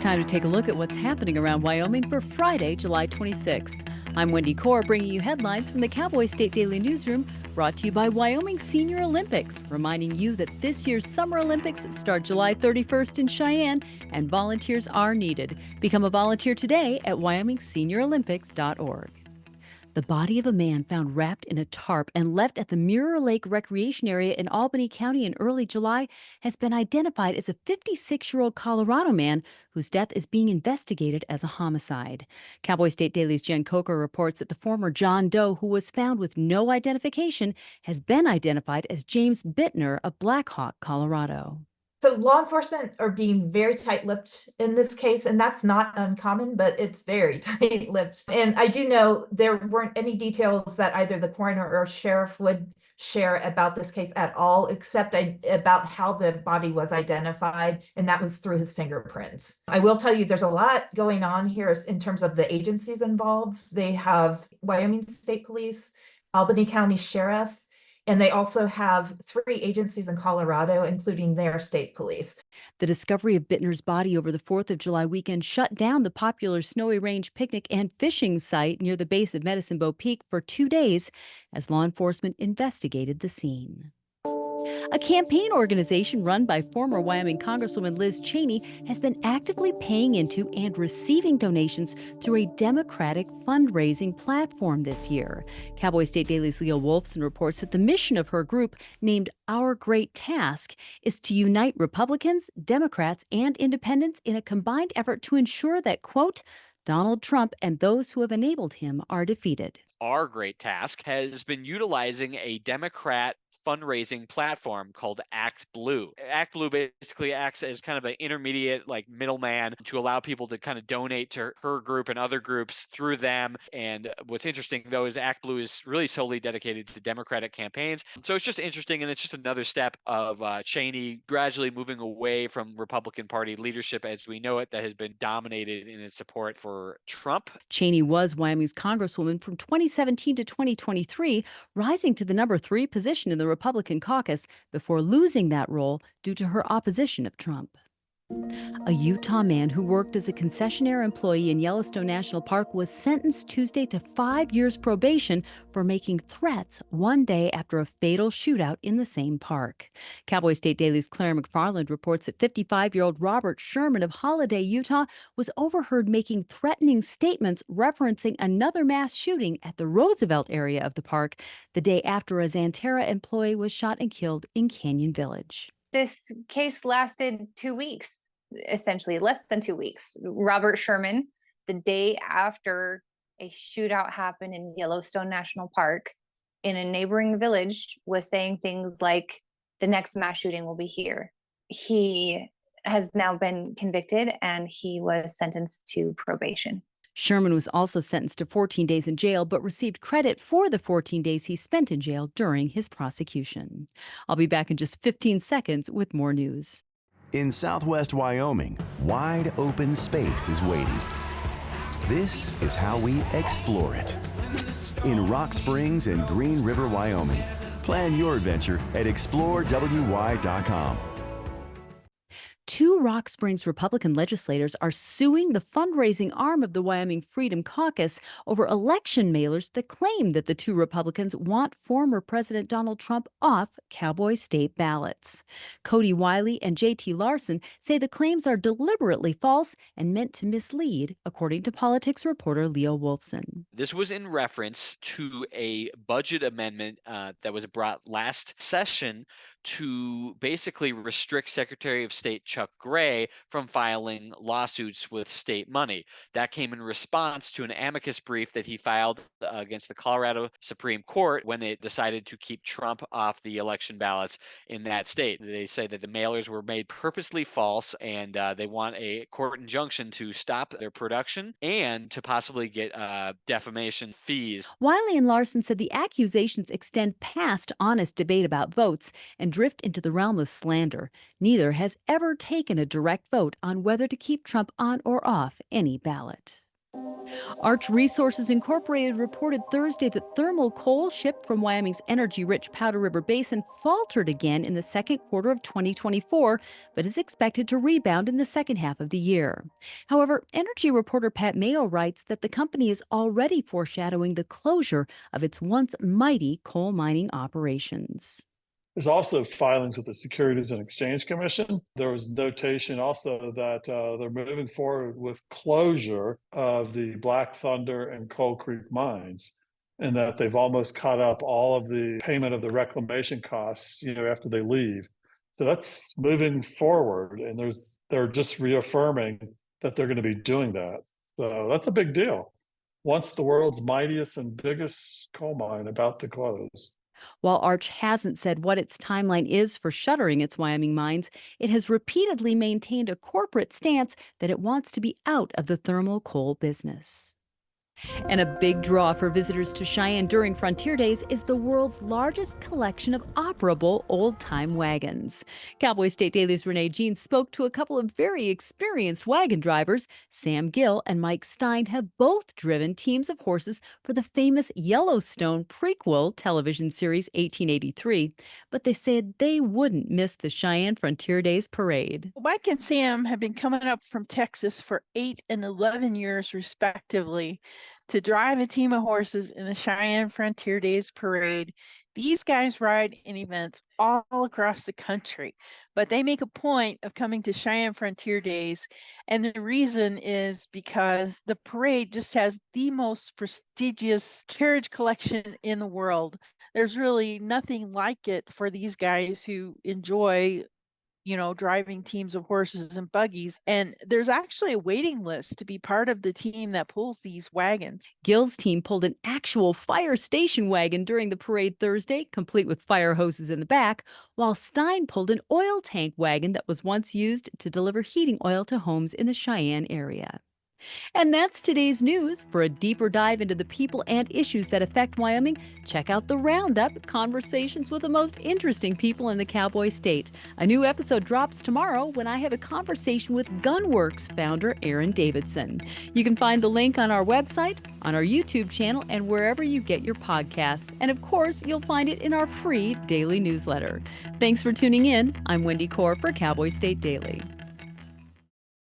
time to take a look at what's happening around Wyoming for Friday, July 26th. I'm Wendy Corr, bringing you headlines from the Cowboy State Daily newsroom, brought to you by Wyoming Senior Olympics, reminding you that this year's Summer Olympics start July 31st in Cheyenne, and volunteers are needed. Become a volunteer today at wyomingseniorolympics.org. The body of a man found wrapped in a tarp and left at the Mirror Lake Recreation Area in Albany County in early July has been identified as a 56-year-old Colorado man whose death is being investigated as a homicide. Cowboy State Daily's Jen Coker reports that the former John Doe, who was found with no identification, has been identified as James Bittner of Black Hawk, Colorado. So law enforcement are being very tight-lipped in this case, and that's not uncommon, but it's very tight-lipped. And I do know there weren't any details that either the coroner or sheriff would share about this case at all, except about how the body was identified, and that was through his fingerprints. I will tell you there's a lot going on here in terms of the agencies involved. They have Wyoming State Police, Albany County Sheriff, and they also have 3 agencies in Colorado, including their state police. The discovery of Bittner's body over the 4th of July weekend shut down the popular Snowy Range picnic and fishing site near the base of Medicine Bow Peak for 2 days as law enforcement investigated the scene. A campaign organization run by former Wyoming Congresswoman Liz Cheney has been actively paying into and receiving donations through a Democratic fundraising platform this year. Cowboy State Daily's Leah Wolfson reports that the mission of her group, named Our Great Task, is to unite Republicans, Democrats, and independents in a combined effort to ensure that, quote, Donald Trump and those who have enabled him are defeated. Our Great Task has been utilizing a Democrat fundraising platform called Act Blue. Act Blue basically acts as kind of an intermediate, like middleman, to allow people to kind of donate to her group and other groups through them. And what's interesting, though, is Act Blue is really solely dedicated to Democratic campaigns. So it's just interesting, and it's just another step of Cheney gradually moving away from Republican Party leadership as we know it, that has been dominated in its support for Trump. Cheney was Wyoming's Congresswoman from 2017 to 2023, rising to the number 3 position in the Republican caucus before losing that role due to her opposition of Trump. A Utah man who worked as a concessionaire employee in Yellowstone National Park was sentenced Tuesday to 5 years probation for making threats one day after a fatal shootout in the same park. Cowboy State Daily's Claire McFarland reports that 55-year-old Robert Sherman of Holiday, Utah, was overheard making threatening statements referencing another mass shooting at the Roosevelt area of the park the day after a Xanterra employee was shot and killed in Canyon Village. This case lasted 2 weeks. Essentially less than 2 weeks. Robert Sherman, the day after a shootout happened in Yellowstone National Park in a neighboring village, was saying things like, the next mass shooting will be here. He has now been convicted and he was sentenced to probation. Sherman was also sentenced to 14 days in jail, but received credit for the 14 days he spent in jail during his prosecution. I'll be back in just 15 seconds with more news. In southwest Wyoming, wide open space is waiting. This is how we explore it. In Rock Springs and Green River, Wyoming. Plan your adventure at explorewy.com. 2 Rock Springs Republican legislators are suing the fundraising arm of the Wyoming Freedom Caucus over election mailers that claim that the 2 Republicans want former President Donald Trump off Cowboy State ballots. Cody Wiley and J.T. Larson say the claims are deliberately false and meant to mislead, according to politics reporter Leo Wolfson. This was in reference to a budget amendment that was brought last session to basically restrict Secretary of State Chuck Gray from filing lawsuits with state money. That came in response to an amicus brief that he filed against the Colorado Supreme Court when it decided to keep Trump off the election ballots in that state. They say that the mailers were made purposely false, and they want a court injunction to stop their production and to possibly get defamation fees. Wiley and Larson said the accusations extend past honest debate about votes and drift into the realm of slander. Neither has ever taken a direct vote on whether to keep Trump on or off any ballot. Arch Resources Incorporated reported Thursday that thermal coal shipped from Wyoming's energy-rich Powder River Basin faltered again in the second quarter of 2024, but is expected to rebound in the second half of the year. However, energy reporter Pat Mayo writes that the company is already foreshadowing the closure of its once mighty coal mining operations. There's also filings with the Securities and Exchange Commission. There was notation also that they're moving forward with closure of the Black Thunder and Coal Creek mines, and that they've almost caught up all of the payment of the reclamation costs, after they leave. So that's moving forward, and they're just reaffirming that they're going to be doing that. So that's a big deal. Once the world's mightiest and biggest coal mine about to close. While Arch hasn't said what its timeline is for shuttering its Wyoming mines, it has repeatedly maintained a corporate stance that it wants to be out of the thermal coal business. And a big draw for visitors to Cheyenne during Frontier Days is the world's largest collection of operable old-time wagons. Cowboy State Daily's Renee Jean spoke to a couple of very experienced wagon drivers. Sam Gill and Mike Stein have both driven teams of horses for the famous Yellowstone prequel television series 1883, but they said they wouldn't miss the Cheyenne Frontier Days parade. Mike and Sam have been coming up from Texas for 8 and 11 years respectively to drive a team of horses in the Cheyenne Frontier Days parade. These guys ride in events all across the country, but they make a point of coming to Cheyenne Frontier Days. And the reason is because the parade just has the most prestigious carriage collection in the world. There's really nothing like it for these guys who enjoy driving teams of horses and buggies. And there's actually a waiting list to be part of the team that pulls these wagons. Gill's team pulled an actual fire station wagon during the parade Thursday, complete with fire hoses in the back, while Stein pulled an oil tank wagon that was once used to deliver heating oil to homes in the Cheyenne area. And that's today's news. For a deeper dive into the people and issues that affect Wyoming, check out the Roundup, conversations with the most interesting people in the Cowboy State. A new episode drops tomorrow when I have a conversation with Gunworks founder Aaron Davidson. You can find the link on our website, on our YouTube channel, and wherever you get your podcasts. And of course, you'll find it in our free daily newsletter. Thanks for tuning in. I'm Wendy Corr for Cowboy State Daily.